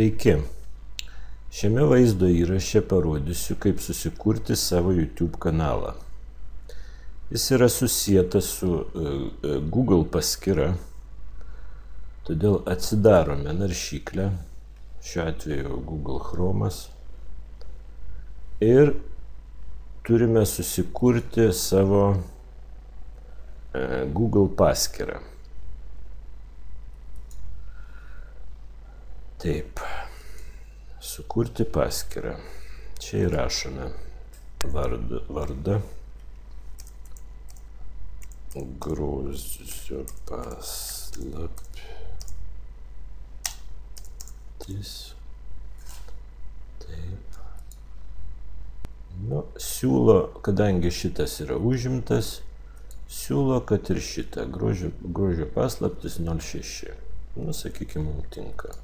Sveiki! Šiame vaizdo įraše parodysiu, kaip susikurti savo YouTube kanalą. Jis yra susietas su Google paskyra, todėl atsidarome naršyklę, šiuo atveju Google Chromas, ir turime susikurti savo Google paskyrą. Taip, sukurti paskyrą. Čia įrašome vardą, Grožio paslaptis. Taip. Siūlo, kadangi šitas yra užimtas, siūlo, kad ir šitą grožio paslaptis 06. Sakykime, mums tinka.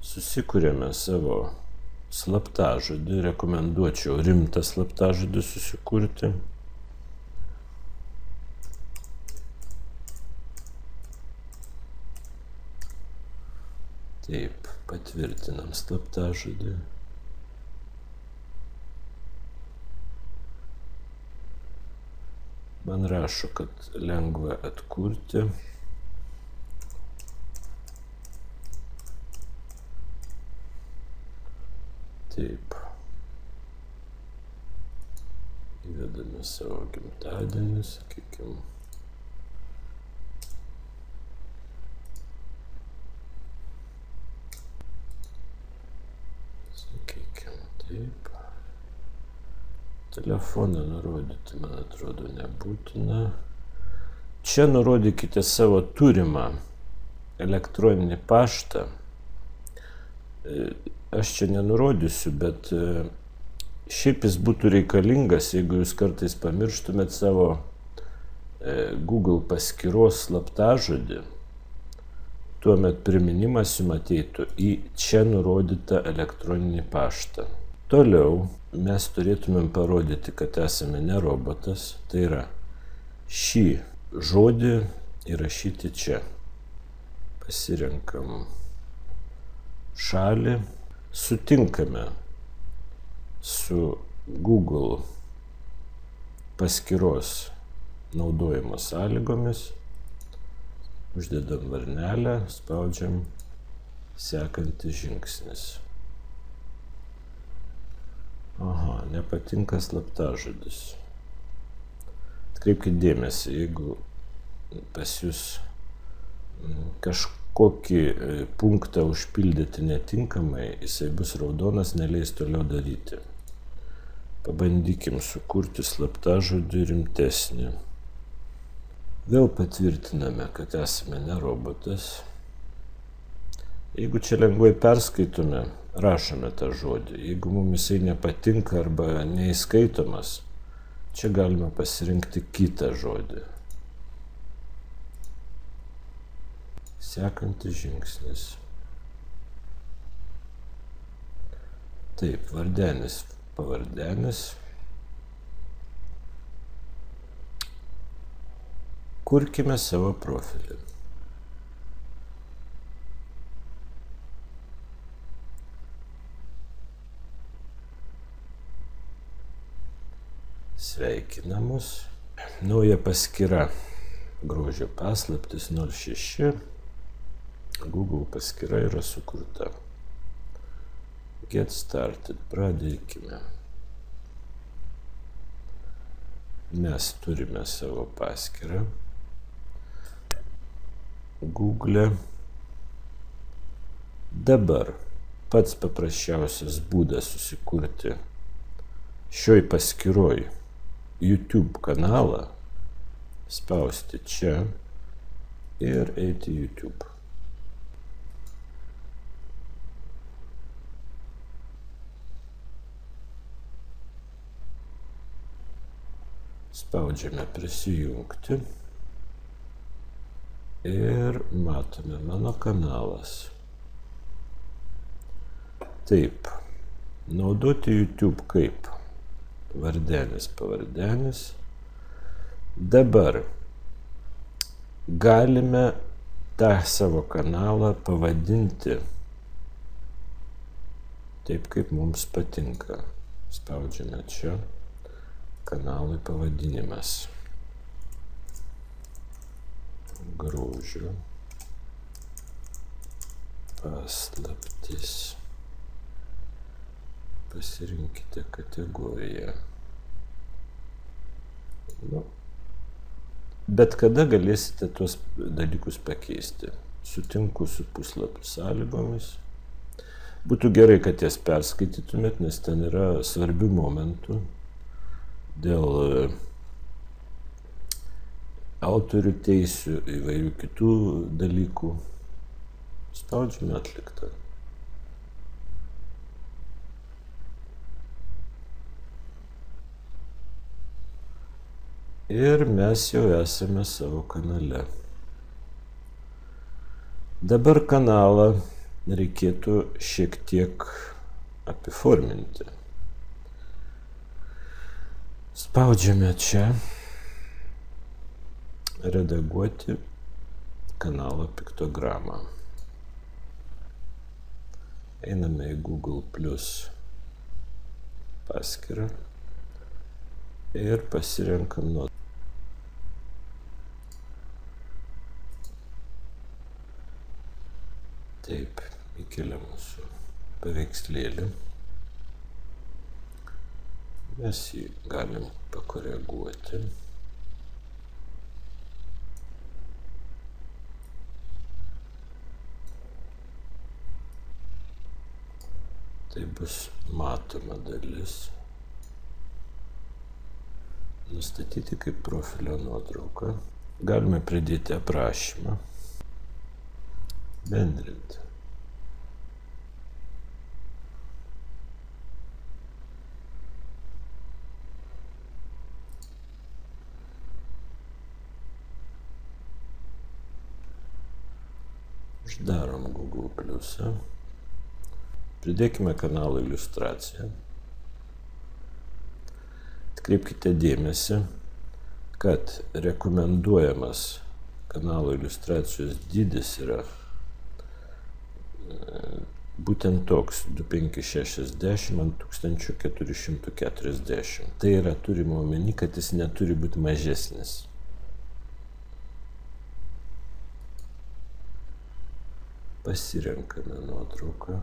Susikūrėme savo slaptažodį, rekomenduočiau rimtą slaptažodį susikurti. Taip, patvirtinam slaptažodį. Man rašo, kad lengva atkurti. Taip. Įvedame savo gimtadienį, sakykime. Taip. Telefoną nurodyti, man atrodo, nebūtina. Čia nurodykite savo turimą elektroninį paštą. Aš čia nenurodysiu, bet šiaip jis būtų reikalingas, jeigu jūs kartais pamirštumėt savo Google paskyros slaptažodį, tuomet priminimas jums ateitų į čia nurodytą elektroninį paštą. Toliau mes turėtumėm parodyti, kad esame ne robotas, tai yra šį žodį įrašyti čia. Pasirenkam šalį. Sutinkame su Google paskyros naudojimo sąlygomis, uždedam varnelę, spaudžiam sekantis žingsnis. Aha, nepatinka slaptažodis. Atkreipkite dėmesį, jeigu pas jūs kokį punktą užpildyti netinkamai, jisai bus raudonas, neleis toliau daryti. Pabandykim sukurti slaptažodį rimtesnį. Vėl patvirtiname, kad esame ne robotas. Jeigu čia lengvai perskaitome, rašome tą žodį. Jeigu mums jisai nepatinka arba neįskaitomas, čia galime pasirinkti kitą žodį. Sekantis žingsnis. Taip, vardenis, pavardenis. Kurkime savo profilį. Sveikinamus. Nauja paskyra. Grožio paslaptis 06. Google paskyra yra sukurta. Get started. Pradėkime. Mes turime savo paskyrą. Google. Dabar pats paprasčiausias būdas susikurti šioj paskyroj YouTube kanalą, spausti čia ir eiti YouTube. Spaudžiame prisijungti ir matome mano kanalas. Taip, naudoti YouTube kaip vardenis, pavardenis. Dabar galime tą savo kanalą pavadinti taip, kaip mums patinka. Spaudžiame čia. Kanalui pavadinimas. Grožio paslaptis. Pasirinkite kategoriją. Bet kada galėsite tuos dalykus pakeisti. Sutinku su puslapių sąlygomis. Būtų gerai, kad jas perskaitytumėt, nes ten yra svarbių momentų dėl autorių teisių, įvairių kitų dalykų. Spaudžiame atliktą. Ir mes jau esame savo kanale. Dabar kanalą reikėtų šiek tiek apiforminti. Spaudžiame čia. Redaguoti kanalo piktogramą. Einame į Google Plus paskyrą ir pasirenkam nuo. Taip, įkeliam mūsų paveikslėlį. Mes jį galim pakoreguoti. Tai bus matoma dalis. Nustatyti kaip profilio nuotrauką. Galime pridėti aprašymą. Bendrinti. Uždarom Google Plusą. Pridėkime kanalo iliustraciją. Atkreipkite dėmesį, kad rekomenduojamas kanalo iliustracijos dydis yra būtent toks 2560 ant 1440. Tai yra turima omeny, kad jis neturi būti mažesnis. Pasirenkame nuotrauką.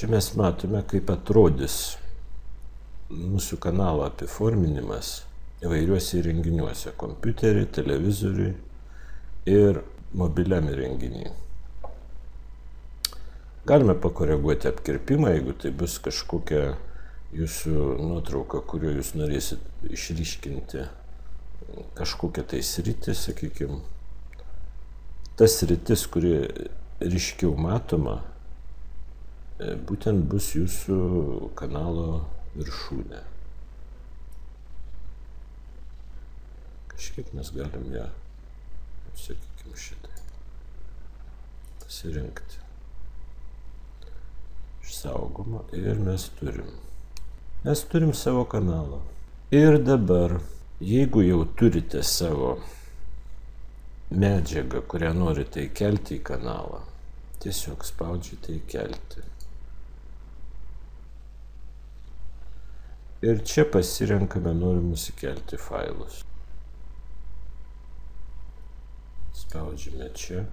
Čia mes matome, kaip atrodys mūsų kanalo apiforminimas įvairiuose įrenginiuose – kompiuteriui, televizoriui ir mobiliam įrenginiui. Galime pakoreguoti apkirpimą, jeigu tai bus kažkokia jūsų nuotrauka, kurio jūs norėsit išryškinti kažkokią tai sritį, sakykime. Tas sritis, kuri ryškiau matoma, būtent bus jūsų kanalo viršūnė. Kažkiek mes galim ją, sakykime, šitai pasirinkti. Išsaugoma ir mes turim savo kanalą. Ir dabar, jeigu jau turite savo medžiagą, kurią norite įkelti į kanalą, tiesiog spaudžiate įkelti. Ir čia pasirenkame norimus įkelti failus. Spaudžiame čia.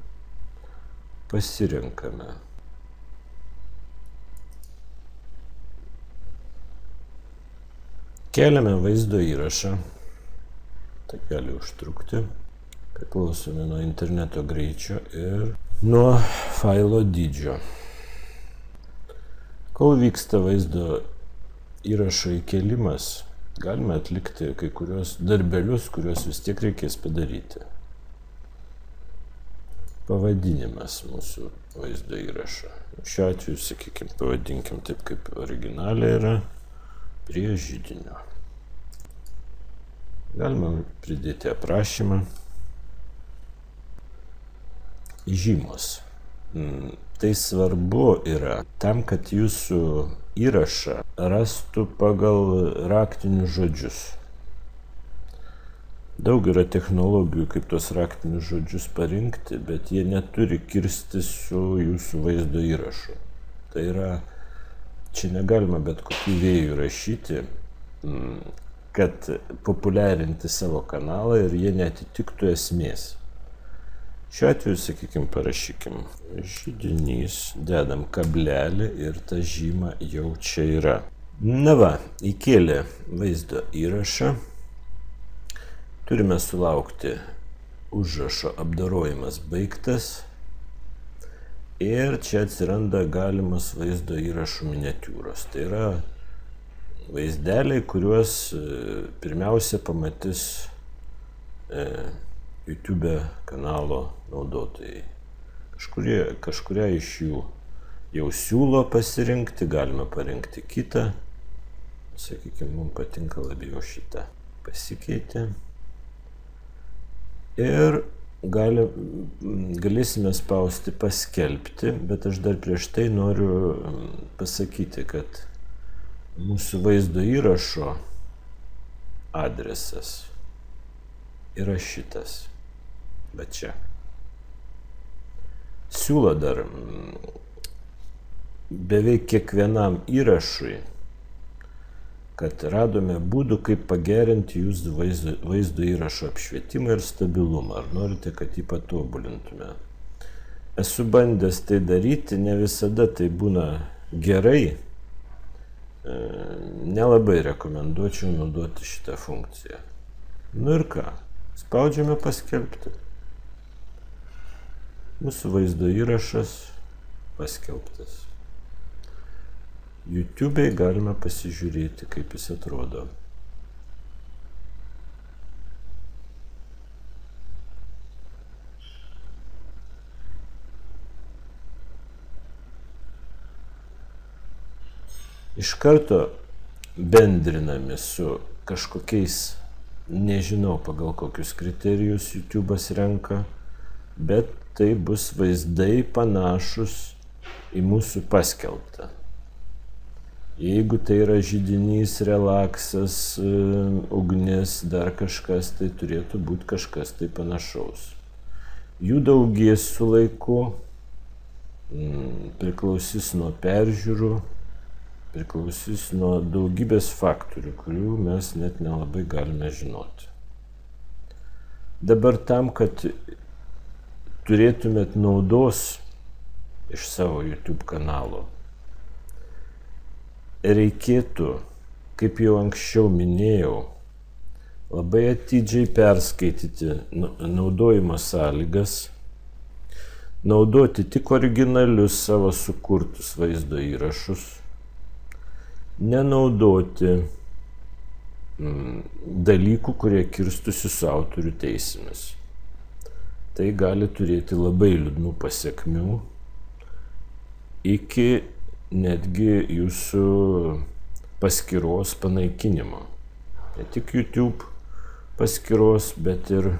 Pasirenkame. Keliame vaizdo įrašą. Tai gali užtrukti. Priklausome nuo interneto greičio ir nuo failo dydžio. Kol vyksta vaizdo įrašo įkėlimas, galime atlikti kai kurios darbelius, kuriuos vis tiek reikės padaryti. Pavadinimas mūsų vaizdo įrašo. Šiuo atveju, sakykime, pavadinkim taip, kaip originaliai yra, prie židinio. Galima pridėti aprašymą. Žymos. Tai svarbu yra tam, kad jūsų įrašą rastų pagal raktinius žodžius. Daug yra technologijų, kaip tos raktinius žodžius parinkti, bet jie neturi kirstis su jūsų vaizdo įrašu. Tai yra, čia negalima bet kokių vėjų rašyti, kad populiarinti savo kanalą ir jie netitiktų esmės. Šiuo atveju, sakykime, parašykim židinys, dedam kablelį ir ta žyma jau čia yra. Na va, įkėlė vaizdo įrašą. Turime sulaukti užrašo apdorojimas baigtas ir čia atsiranda galimas vaizdo įrašų miniatiūros. Tai yra vaizdeliai, kuriuos pirmiausia pamatys YouTube kanalo naudotojai. Kažkuria iš jų jau siūlo pasirinkti, galime parinkti kitą. Sakykime, mums patinka labiau šitą. Pasikeitė. Ir galėsime spausti paskelbti, bet aš dar prieš tai noriu pasakyti, kad mūsų vaizdo įrašo adresas yra šitas, va čia. Siūlo dar beveik kiekvienam įrašui, kad radome būdų, kaip pagerinti jūsų vaizdo įrašo apšvietimą ir stabilumą. Ar norite, kad jį patobulintume? Esu bandęs tai daryti, ne visada tai būna gerai. Nelabai rekomenduočiau naudoti šitą funkciją. Nu ir ką? Spaudžiame paskelbti. Mūsų vaizdo įrašas paskelbtas. YouTube'ai galime pasižiūrėti, kaip jis atrodo. Iš karto bendrinami su kažkokiais, nežinau pagal kokius kriterijus YouTube'as renka, bet tai bus vaizdai panašus į mūsų paskelbtą. Jeigu tai yra židinys, relaksas, ugnis, dar kažkas, tai turėtų būti kažkas tai panašaus. Jų daugės su laiku, priklausys nuo peržiūrų, priklausys nuo daugybės faktorių, kurių mes net nelabai galime žinoti. Dabar tam, kad turėtumėt naudos iš savo YouTube kanalo, reikėtų, kaip jau anksčiau minėjau, labai atidžiai perskaityti naudojimo sąlygas, naudoti tik originalius savo sukurtus vaizdo įrašus, nenaudoti dalykų, kurie kirstusi su autorių teisėmis. Tai gali turėti labai liūdnų pasekmių iki netgi jūsų paskyros panaikinimo. Ne tik YouTube paskyros, bet ir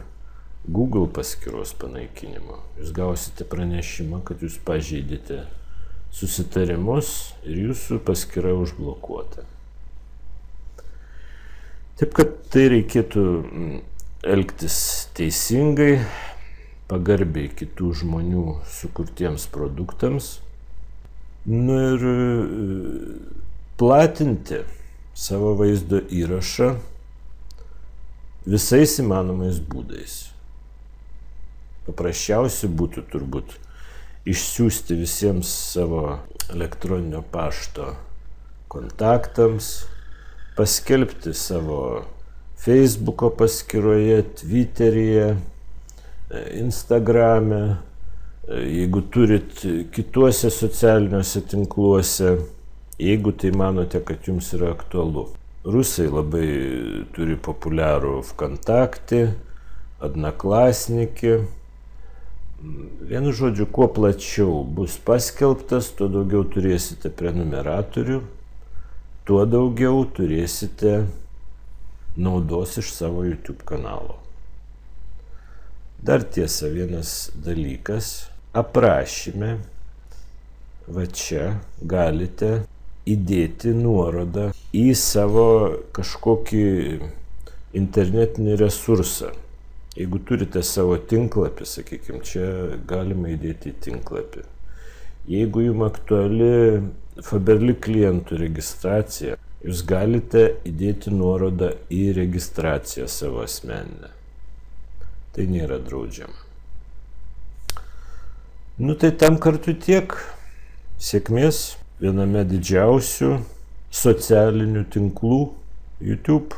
Google paskyros panaikinimo. Jūs gausite pranešimą, kad jūs pažeidėte susitarimus ir jūsų paskyra užblokuota. Taip, kad tai reikėtų elgtis teisingai, pagarbiai kitų žmonių sukurtiems produktams. Nu ir platinti savo vaizdo įrašą visais įmanomais būdais. Paprasčiausia būtų turbūt išsiųsti visiems savo elektroninio pašto kontaktams, paskelbti savo Facebooko paskyroje, Twitteryje, Instagrame, jeigu turit kituose socialiniuose tinkluose, jeigu tai manote, kad jums yra aktualu. Rusai labai turi populiarų VKontaktį, Odnaklasniki. Vienu žodžiu, kuo plačiau bus paskelbtas, tuo daugiau turėsite prenumeratorių, tuo daugiau turėsite naudos iš savo YouTube kanalo. Dar tiesa vienas dalykas. aprašyme, va čia galite įdėti nuorodą į savo kažkokį internetinį resursą. Jeigu turite savo tinklapį, sakykime, čia galima įdėti į tinklapį. Jeigu jums aktuali Faberly klientų registracija, jūs galite įdėti nuorodą į registraciją savo asmeninę. Tai nėra draudžiama. Nu tai tam kartu tiek. Sėkmės viename didžiausių socialinių tinklų YouTube.